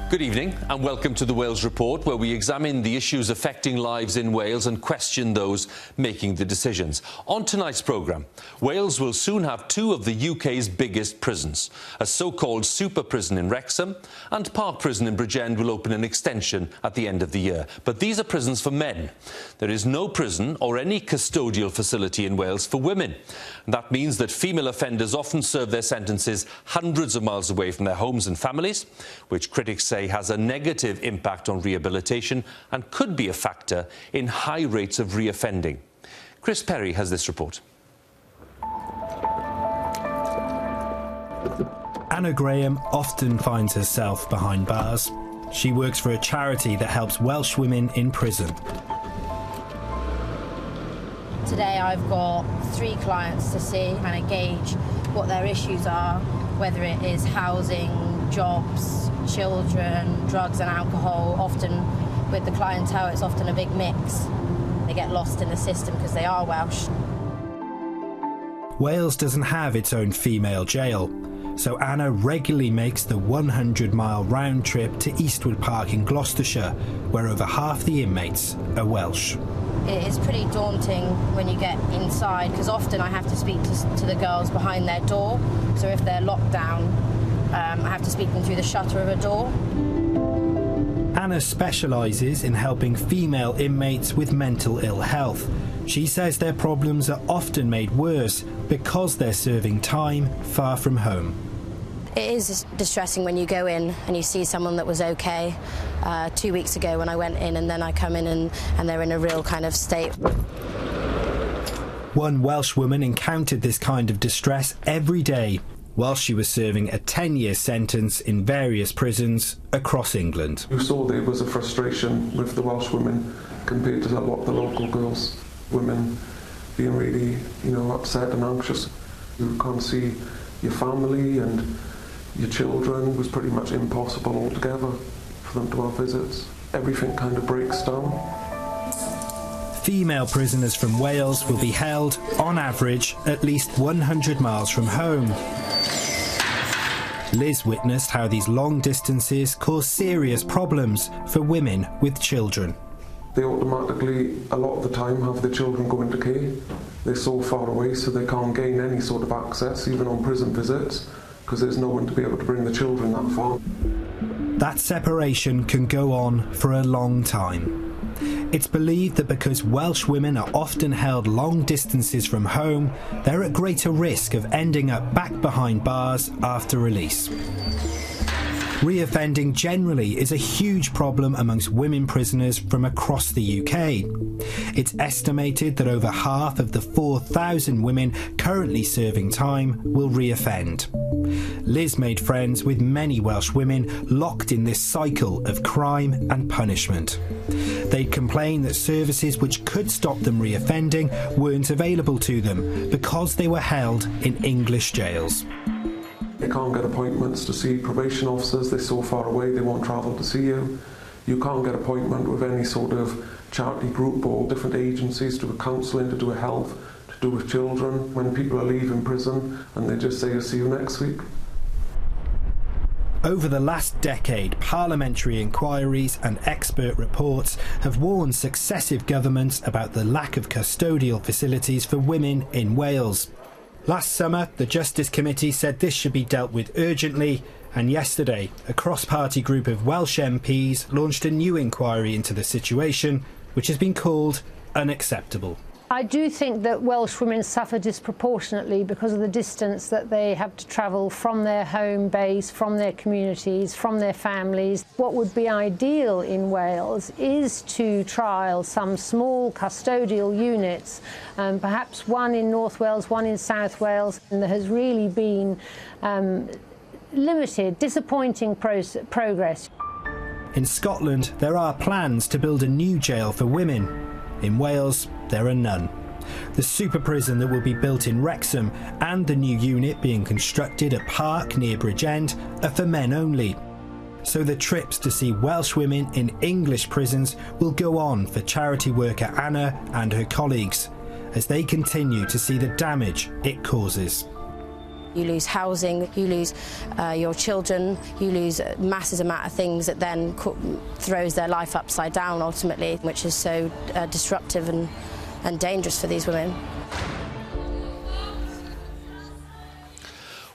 Good evening and welcome to the Wales Report, where we examine the issues affecting lives in Wales and question those making the decisions. On tonight's programme, Wales will soon have two of the UK's biggest prisons. A so-called super prison in Wrexham and Park Prison in Bridgend will open an extension at the end of the year. But these are prisons for men. There is no prison or any custodial facility in Wales for women. And that means that female offenders often serve their sentences hundreds of miles away from their homes and families, which critics say has a negative impact on rehabilitation and could be a factor in high rates of reoffending. Chris Perry has this report. Anna Graham often finds herself behind bars. She works for a charity that helps Welsh women in prison. Today I've got 3 clients to see and gauge what their issues are, whether it is housing, jobs, children, drugs and alcohol. Often with the clientele it's often a big mix. They get lost in the system because they are Welsh. Wales doesn't have its own female jail, so Anna regularly makes the 100-mile round trip to Eastwood Park in Gloucestershire, where over half the inmates are Welsh. It is pretty daunting when you get inside, because often I have to speak to the girls behind their door. So if they're locked down, I have to speak them through the shutter of a door. Anna specialises in helping female inmates with mental ill health. She says their problems are often made worse because they're serving time far from home. It is distressing when you go in and you see someone that was okay 2 weeks ago when I went in, and then I come in and they're in a real kind of state. One Welsh woman encountered this kind of distress every day while she was serving a 10-year sentence in various prisons across England. You saw there was a frustration with the Welsh women compared to a lot of the local girls. Women being really, upset and anxious. You can't see your family and your children. It was pretty much impossible altogether for them to have visits. Everything kind of breaks down. Female prisoners from Wales will be held, on average, at least 100 miles from home. Liz witnessed how these long distances cause serious problems for women with children. They automatically, a lot of the time, have their children go into care. They're so far away, so they can't gain any sort of access, even on prison visits, because there's no one to be able to bring the children that far. That separation can go on for a long time. It's believed that because Welsh women are often held long distances from home, they're at greater risk of ending up back behind bars after release. Reoffending generally is a huge problem amongst women prisoners from across the UK. It's estimated that over half of the 4,000 women currently serving time will reoffend. Liz made friends with many Welsh women locked in this cycle of crime and punishment. They'd complain that services which could stop them reoffending weren't available to them because they were held in English jails. You can't get appointments to see probation officers. They're so far away, they won't travel to see you. You can't get appointment with any sort of charity group or different agencies to do with counselling, to do with health, to do with children. When people are leaving prison and they just say, I'll see you next week. Over the last decade, parliamentary inquiries and expert reports have warned successive governments about the lack of custodial facilities for women in Wales. Last summer, the Justice Committee said this should be dealt with urgently, and yesterday, a cross-party group of Welsh MPs launched a new inquiry into the situation, which has been called unacceptable. I do think that Welsh women suffer disproportionately because of the distance that they have to travel from their home base, from their communities, from their families. What would be ideal in Wales is to trial some small custodial units, perhaps one in North Wales, one in South Wales, and there has really been limited, disappointing progress. In Scotland, there are plans to build a new jail for women. In Wales, there are none. The super prison that will be built in Wrexham and the new unit being constructed at Park near Bridgend are for men only. So the trips to see Welsh women in English prisons will go on for charity worker Anna and her colleagues as they continue to see the damage it causes. You lose housing, you lose your children, you lose masses amount of things that then throws their life upside down ultimately, which is so disruptive and dangerous for these women.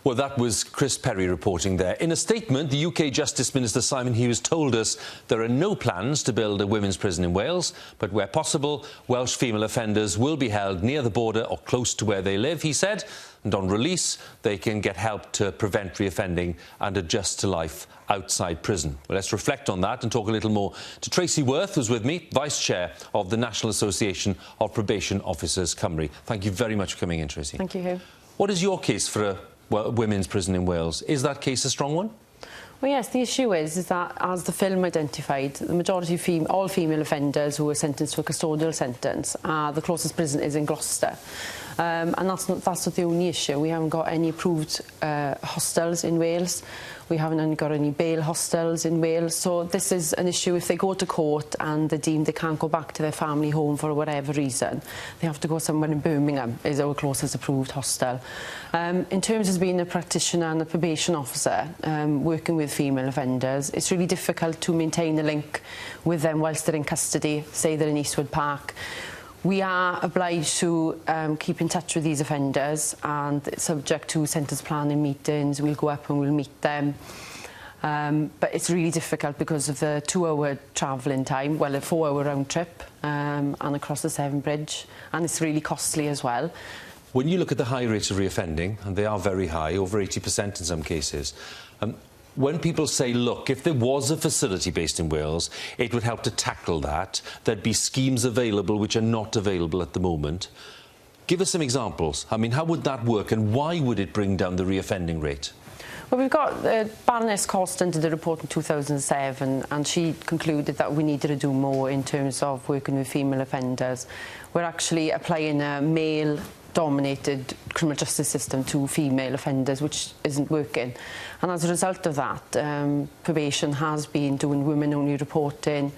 Well, that was Chris Perry reporting there. In a statement, the UK Justice Minister Simon Hughes told us there are no plans to build a women's prison in Wales, but where possible, Welsh female offenders will be held near the border or close to where they live, he said, and on release, they can get help to prevent reoffending and adjust to life outside prison. Well, let's reflect on that and talk a little more to Tracy Worth, who's with me, Vice Chair of the National Association of Probation Officers Cymru. Thank you very much for coming in, Tracy. Thank you, Hugh. What is your case for a women's prison in Wales? Is that case a strong one? Well, yes, the issue is that, as the film identified, the majority of all female offenders who are sentenced to a custodial sentence, the closest prison is in Gloucester. And that's not the only issue. We haven't got any approved hostels in Wales. We haven't got any bail hostels in Wales. So this is an issue. If they go to court and they're deemed they can't go back to their family home for whatever reason, they have to go somewhere in Birmingham, is our closest approved hostel. In terms of being a practitioner and a probation officer, working with female offenders, it's really difficult to maintain a link with them whilst they're in custody, say they're in Eastwood Park. We are obliged to keep in touch with these offenders, and subject to sentence planning meetings, we'll go up and we'll meet them. But it's really difficult because of the 2-hour travelling time, well, a 4-hour round trip, and across the Severn Bridge, and it's really costly as well. When you look at the high rates of reoffending, and they are very high, over 80% in some cases, when people say, look, if there was a facility based in Wales, it would help to tackle that, there'd be schemes available which are not available at the moment. Give us some examples. I mean, how would that work, and why would it bring down the reoffending rate? Well, we've got Baroness Coston did a report in 2007, and she concluded that we needed to do more in terms of working with female offenders. We're actually applying a male-dominated criminal justice system to female offenders, which isn't working. And as a result of that, probation has been doing women-only reporting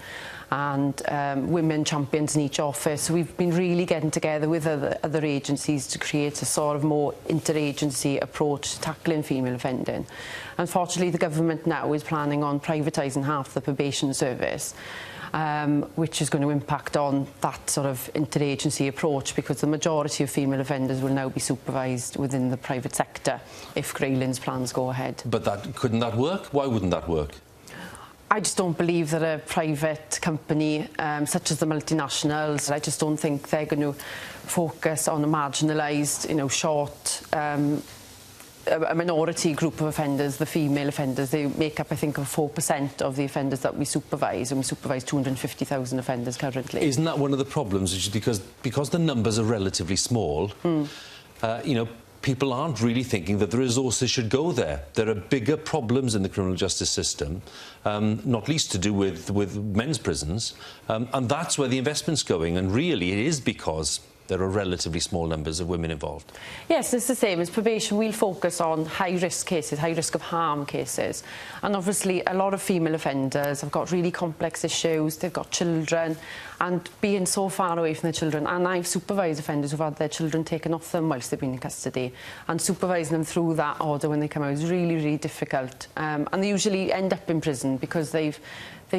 and women champions in each office. So we've been really getting together with other agencies to create a sort of more interagency approach to tackling female offending. Unfortunately, the government now is planning on privatising half the probation service, which is going to impact on that sort of interagency approach, because the majority of female offenders will now be supervised within the private sector if Graylin's plans go ahead. But couldn't that work? Why wouldn't that work? I just don't believe that a private company such as the multinationals, I just don't think they're going to focus on a marginalised, short, a minority group of offenders, the female offenders. They make up, I think, 4% of the offenders that we supervise, and we supervise 250,000 offenders currently. Isn't that one of the problems? Because the numbers are relatively small, people aren't really thinking that the resources should go there. There are bigger problems in the criminal justice system, not least to do with men's prisons, and that's where the investment's going, and really it is because there are relatively small numbers of women involved. Yes, it's the same as probation. We'll focus on high-risk cases, high-risk of harm cases. And obviously, a lot of female offenders have got really complex issues, they've got children, and being so far away from their children. And I've supervised offenders who've had their children taken off them whilst they've been in custody. And supervising them through that order when they come out is really, really difficult. And they usually end up in prison because they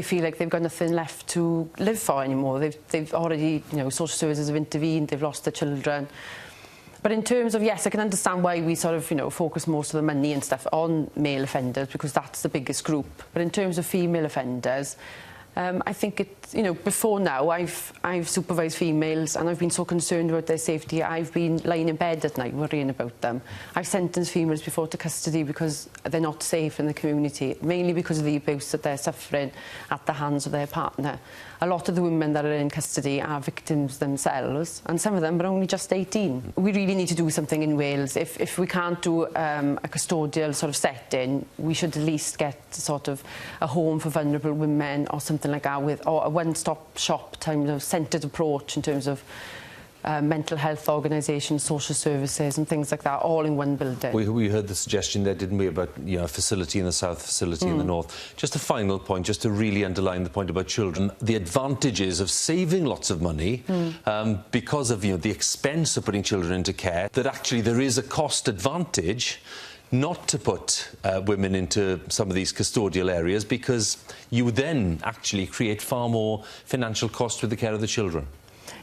feel like they've got nothing left to live for anymore. They've already, social services have intervened, they've lost their children. But in terms of, yes, I can understand why we sort of, focus most of the money and stuff on male offenders, because that's the biggest group. But in terms of female offenders, I think before now, I've supervised females and I've been so concerned about their safety. I've been lying in bed at night worrying about them. I've sentenced females before to custody because they're not safe in the community, mainly because of the abuse that they're suffering at the hands of their partner. A lot of the women that are in custody are victims themselves, and some of them are only just 18. We really need to do something in Wales. If we can't do a custodial sort of setting, we should at least get sort of a home for vulnerable women or something like that, or a one-stop shop kind of centred approach in terms of mental health organisations, social services and things like that, all in one building. We heard the suggestion there, didn't we, about a facility in the south, facility in the north. Just a final point, just to really underline the point about children, the advantages of saving lots of money because of the expense of putting children into care, that actually there is a cost advantage not to put women into some of these custodial areas, because you then actually create far more financial cost with the care of the children.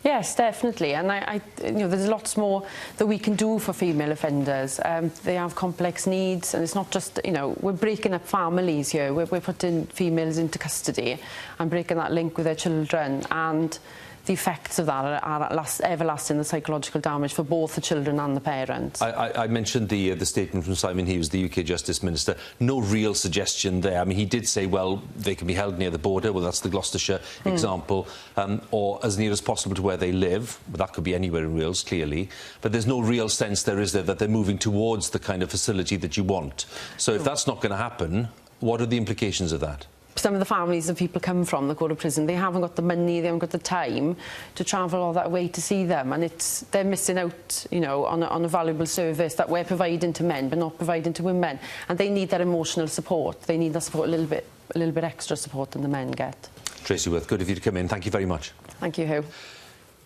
Yes, definitely, and there's lots more that we can do for female offenders. They have complex needs, and it's not just, we're breaking up families here. We're putting females into custody and breaking that link with their children, and the effects of that are everlasting, the psychological damage for both the children and the parents. I mentioned the statement from Simon Hughes, the UK Justice Minister. No real suggestion there. I mean, he did say, well, they can be held near the border. Well, that's the Gloucestershire example, or as near as possible to where they live. But that could be anywhere in Wales, clearly. But there's no real sense there, is there, that they're moving towards the kind of facility that you want. So if that's not going to happen, what are the implications of that? Some of the families that people come from that go to prison, they haven't got the money, they haven't got the time to travel all that way to see them, and they're missing out, on a valuable service that we're providing to men but not providing to women, and they need that emotional support. They need that support, a little bit extra support than the men get. Tracy Worth, good of you to come in. Thank you very much. Thank you, Hugh.